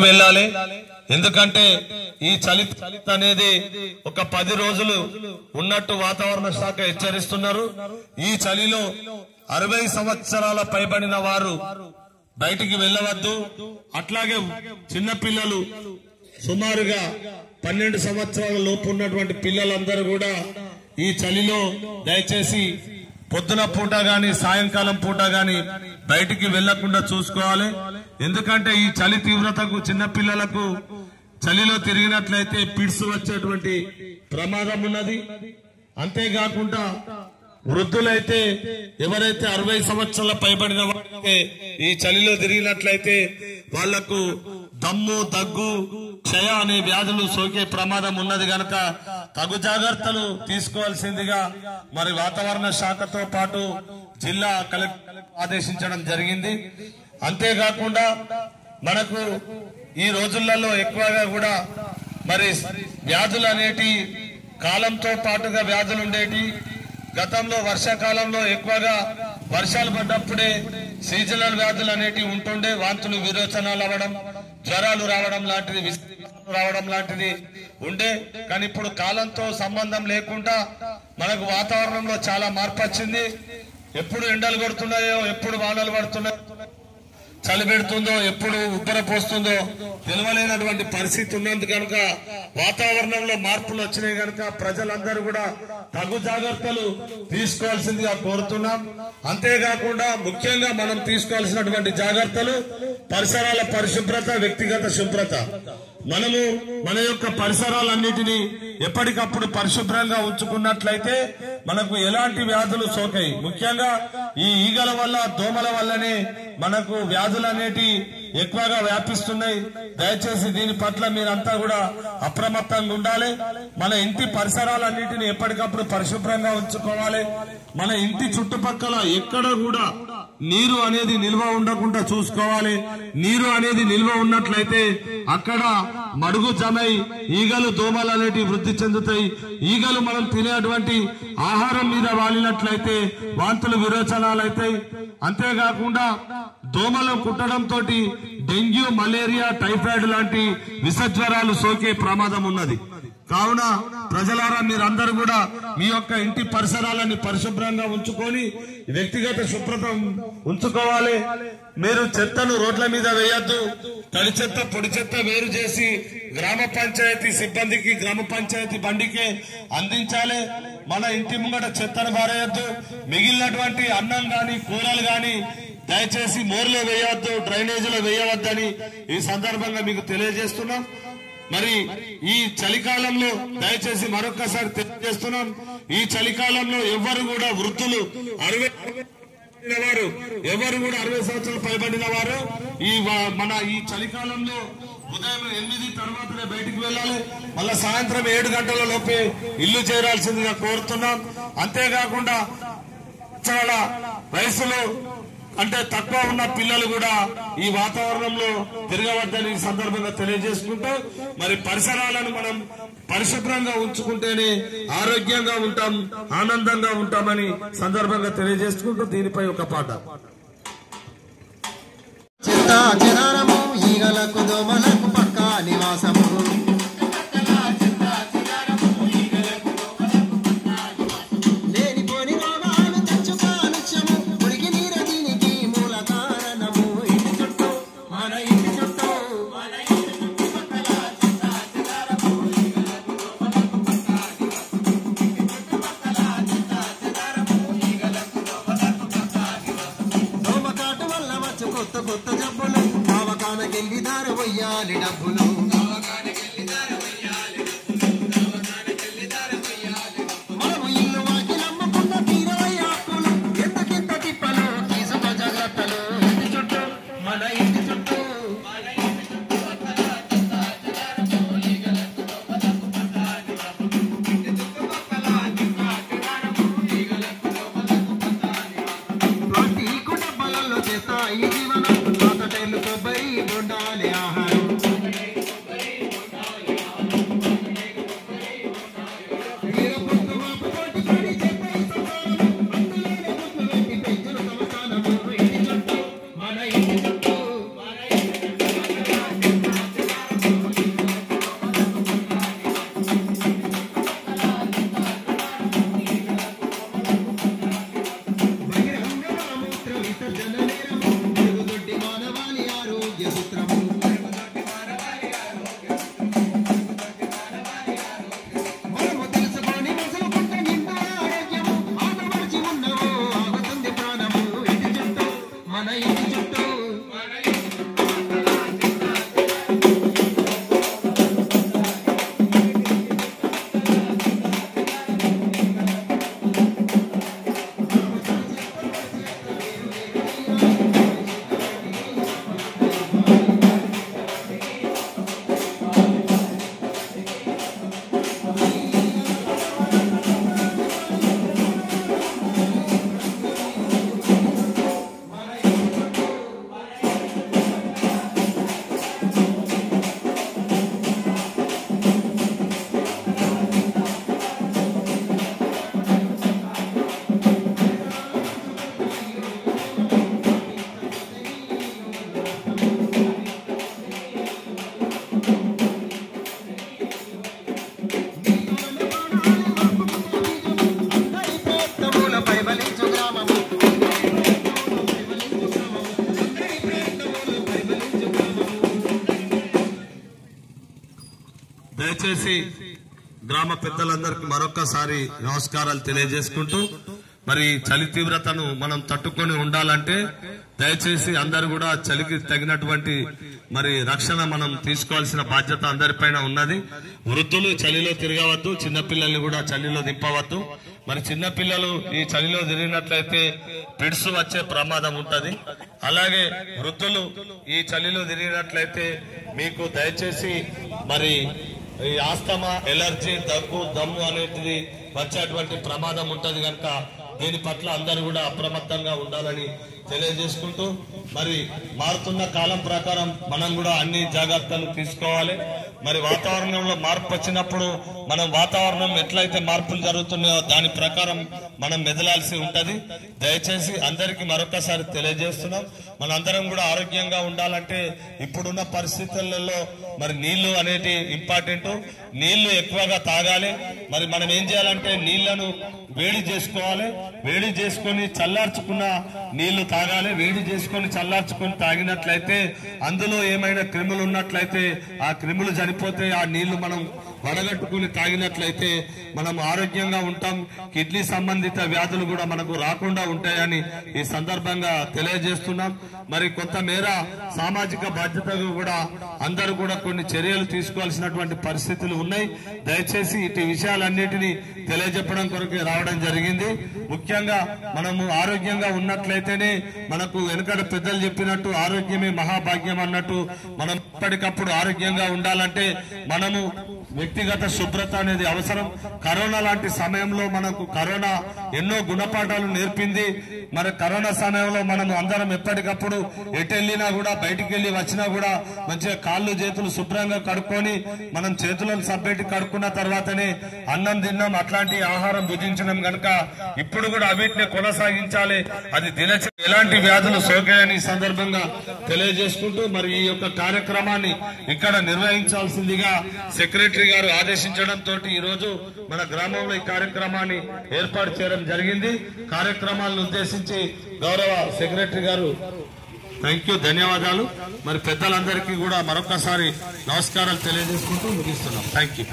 వెళ్ళాలి. ఎందుకంటే ఈ చలి అనేది ఒక 10 రోజులు ఉన్నట్టు వాతావరణ శాఖ హెచ్చరిస్తున్నారు. ఈ చలిలో 60 సంవత్సరాల పైబడిన వారు బయటికి వెళ్ళవద్దు. అట్లాగే చిన్నపిల్లలు సుమారుగా 12 సంవత్సరాల లోపు ఉన్నటువంటి పిల్లలందరూ కూడా ఈ చలిలో దయచేసి పొద్దున పూట గాని సాయంకాలం పూట గాని బయటికి వెళ్లకుండా చూసుకోవాలి. ఎందుకంటే ఈ చలి తీవ్రతకు చిన్నపిల్లలకు చలిలో తిరిగినట్లయితే పిడ్స్ వచ్చేటువంటి ప్రమాదం ఉన్నది. అంతేకాకుండా వృద్ధులైతే ఎవరైతే 60 సంవత్సరాల పైబడిన వారైతే ఈ చలిలో తిరిగినట్లయితే వాళ్లకు దమ్ము, దగ్గు, క్షయ అనే వ్యాధులు సోకే ప్రమాదం ఉన్నది గనక తగు జాగ్రత్తలు తీసుకోవాల్సిందిగా మరి వాతావరణ శాఖతో పాటు జిల్లా కలెక్టర్ ఆదేశించడం జరిగింది. అంతేకాకుండా మనకు ఈ రోజులలో ఎక్కువగా కూడా మరి వ్యాధులు అనేటి కాలంతో పాటుగా వ్యాధులు ఉండేటి. గతంలో వర్షాకాలంలో ఎక్కువగా వర్షాలు పడ్డప్పుడే సీజనల్ వ్యాధులు అనేటివి ఉంటుండే. వాంతులు, విరోచనాలు అవ్వడం, జ్వరాలు రావడం లాంటిది ఉండే. కానీ ఇప్పుడు కాలంతో సంబంధం లేకుండా మనకు వాతావరణంలో చాలా మార్పు వచ్చింది. ఎప్పుడు ఎండలు కొడుతున్నాయో, ఎప్పుడు వానలు పడుతున్నాయో, చలి పెడుతుందో, ఎప్పుడు ఉబ్బర పోస్తుందో తెలియలేనటువంటి పరిస్థితి ఉన్నందు కనుక వాతావరణంలో మార్పులు వచ్చినాయి కనుక ప్రజలందరూ కూడా తగు జాగ్రత్తలు తీసుకోవాల్సిందిగా కోరుతున్నాం. అంతేకాకుండా ముఖ్యంగా మనం తీసుకోవాల్సినటువంటి జాగ్రత్తలు పరిసరాల పరిశుభ్రత, వ్యక్తిగత శుభ్రత. మనము మన యొక్క పరిసరాలన్నిటినీ ఎప్పటికప్పుడు పరిశుభ్రంగా ఉంచుకున్నట్లయితే మనకు ఎలాంటి వ్యాధులు సోకాయి. ముఖ్యంగా ఈ ఈగల వల్ల, దోమల వల్లనే మనకు వ్యాధులు అనేటి ఎక్కువగా వ్యాపిస్తున్నాయి. దయచేసి దీని పట్ల మీరంతా కూడా అప్రమత్తంగా ఉండాలి. మన ఇంటి పరిసరాలన్నిటిని ఎప్పటికప్పుడు పరిశుభ్రంగా ఉంచుకోవాలి. మన ఇంటి చుట్టుపక్కల ఎక్కడ కూడా నీరు అనేది నిల్వ ఉండకుండా చూసుకోవాలి. నీరు అనేది నిల్వ ఉన్నట్లయితే అక్కడ మడుగు జమై ఈగలు, దోమలు అనేటివి వృద్ధి చెందుతాయి. ఈగలు మనం తినేటువంటి ఆహారం మీద వాలినట్లయితే వాంతులు, విరోచనాలు అవుతాయి. అంతేకాకుండా దోమలు కుట్టడంతో డెంగ్యూ, మలేరియా, టైఫాయిడ్ లాంటి విషజ్వరాలు సోకే ప్రమాదం ఉన్నది. కావున ప్రజలారా మీరందరూ కూడా మీ యొక్క ఇంటి పరిసరాలని పరిశుభ్రంగా ఉంచుకొని వ్యక్తిగత శుభ్రత ఉంచుకోవాలి. మీరు చెత్తను రోడ్ల మీద వేయద్దు. తడి చెత్త, పొడి చెత్త వేరు చేసి గ్రామ పంచాయతీ సిబ్బందికి, గ్రామ పంచాయతీ బండికి అందించాలి. మన ఇంటి ముంగట చెత్తను పారేయద్దు. మిగిలినటువంటి అన్నం గాని, కూరలు గాని దయచేసి మోర్లో వేయవద్దు, డ్రైనేజీలో వేయవద్దని ఈ సందర్భంగా మీకు తెలియజేస్తున్నాం. మరి ఈ చలికాలంలో దయచేసి మరొకసారి తెలియజేస్తున్నాం, ఈ చలికాలంలో ఎవరు కూడా వృద్ధులు, 60 సంవత్సరాలు పైబడిన వారు మన ఈ చలికాలంలో ఉదయం 8 తర్వాతనే బయటికి వెళ్ళాలి. మళ్ళా సాయంత్రం 7 గంటల లోపే ఇల్లు చేరాల్సిందిగా కోరుతున్నాం. అంతేకాకుండా చాలా వయసులో అంటే తక్కువ ఉన్న పిల్లలు కూడా ఈ వాతావరణంలో తిరగవద్దని ఈ సందర్భంగా తెలియజేసుకుంటూ మరి పరిసరాలను మనం పరిశుభ్రంగా ఉంచుకుంటేనే ఆరోగ్యంగా ఉంటాం, ఆనందంగా ఉంటామని సందర్భంగా తెలియజేసుకుంటూ దీనిపై ఒక పాట. ఈగలకు, దోమలకు పక్కా నివాసము, కొత్త జబ్బులు, అవకానకెళ్ళి దారి వయ్యాలి డబ్బులు, మనము ఇల్లు వాకి నమ్ముకున్న తీరవయ్య అప్పులు, ఎంతకింత తిప్పలు, తీసుకో జాగ్రత్తలు, ఇంటి చుట్టూ, మన ఇంటి చుట్టూ. ప్లాస్టిక్ డబ్బాలలో చేస్తాయి జీవనం, కొబ్బరి బొండాలి ఆహారం. దయచేసి గ్రామ పెద్దలందరికీ మరొకసారి నమస్కారాలు తెలియజేసుకుంటూ మరి చలి తీవ్రతను మనం తట్టుకొని ఉండాలంటే దయచేసి అందరు కూడా చలికి తగినటువంటి మరి రక్షణ మనం తీసుకోవాల్సిన బాధ్యత అందరిపైన ఉన్నది. వృద్ధులు చలిలో తిరగవద్దు, చిన్నపిల్లల్ని కూడా చలిలో దింపవద్దు. మరి చిన్నపిల్లలు ఈ చలిలో తిరిగినట్లయితే పిడుసు వచ్చే ప్రమాదం ఉంటది. అలాగే వృద్ధులు ఈ చలిలో తిరిగినట్లయితే మీకు దయచేసి మరి ఈ ఆస్తమా, ఎలర్జీ, దగ్గు, దమ్ము అనేది వచ్చేటువంటి ప్రమాదం ఉంటది కనుక దీని పట్ల అందరూ కూడా అప్రమత్తంగా ఉండాలని తెలియజేసుకుంటూ మరి మారుతున్న కాలం ప్రకారం మనం కూడా అన్ని జాగ్రత్తలు తీసుకోవాలి. మరి వాతావరణంలో మార్పు వచ్చినప్పుడు మనం వాతావరణం ఎట్లయితే మార్పులు జరుగుతున్నాయో దాని ప్రకారం మనం మెదలాల్సి ఉంటది. దయచేసి అందరికీ మరొకసారి తెలియజేస్తున్నాం, మనందరం కూడా ఆరోగ్యంగా ఉండాలంటే ఇప్పుడున్న పరిస్థితులలో మరి నీళ్లు అనేది ఇంపార్టెంట్. నీళ్లు ఎక్కువగా తాగాలి. మరి మనం ఏం చేయాలంటే నీళ్లను వేడి చేసుకోవాలి. వేడి చేసుకొని చల్లార్చుకున్న నీళ్లు తాగాలి. వేడి చేసుకొని చల్లార్చుకొని తాగినట్లయితే అందులో ఏమైనా క్రిములు ఉన్నట్లయితే ఆ క్రిములు చనిపోతే ఆ నీళ్లు మనం వడగట్టుకుని తాగినట్లయితే మనం ఆరోగ్యంగా ఉంటాం. కిడ్నీ సంబంధిత వ్యాధులు కూడా మనకు రాకుండా ఉంటాయని ఈ సందర్భంగా తెలియజేస్తున్నాం. మరి కొంతమేర సామాజిక బాధ్యతగా కూడా అందరూ కూడా కొన్ని చర్యలు తీసుకోవాల్సినటువంటి పరిస్థితులు ఉన్నాయి. దయచేసి ఇటు విషయాలన్నిటినీ తెలియజెప్పడం కొరకు రావడం జరిగింది. ముఖ్యంగా మనము ఆరోగ్యంగా ఉన్నట్లయితేనే మనకు వెనుకడ పెద్దలు చెప్పినట్టు ఆరోగ్యమే మహాభాగ్యం అన్నట్టు మనం ఎప్పటికప్పుడు ఆరోగ్యంగా ఉండాలంటే మనము వ్యక్తిగత శుభ్రత అనేది అవసరం. కరోనా లాంటి సమయంలో మనకు కరోనా ఎన్నో గుణపాఠాలు నేర్పింది. మరి కరోనా సమయంలో మనం అందరం ఎప్పటికప్పుడు ఎటు వెళ్ళినా కూడా బయటికి వెళ్ళి వచ్చినా కూడా మంచిగా కాళ్ళు చేతులు శుభ్రంగా కడుక్కొని మనం చేతులను సబ్బెట్టి కడుక్కున్న తర్వాతనే అన్నం తిన్నాం, అట్లాంటి ఆహారం భుజించడం కనుక ఇప్పుడు కూడా అవిటిని కొనసాగించాలి. అది దినచర్య ఎలాంటి వ్యాధులు సోకాయని ఈ సందర్భంగా తెలియజేసుకుంటూ మరి ఈ యొక్క కార్యక్రమాన్ని ఇక్కడ నిర్వహించాల్సిందిగా సెక్రటరీ గారు ఆదేశించడంతో ఈ రోజు మన గ్రామంలో ఈ కార్యక్రమాన్ని ఏర్పాటు చేయడం జరిగింది. కార్యక్రమాలను ఉద్దేశించి గౌరవ సెక్రటరీ గారు ధన్యవాదాలు. మరి పెద్దలందరికీ కూడా మరొకసారి నమస్కారాలు తెలియజేసుకుంటూ ముగిస్తున్నాం. Thank you.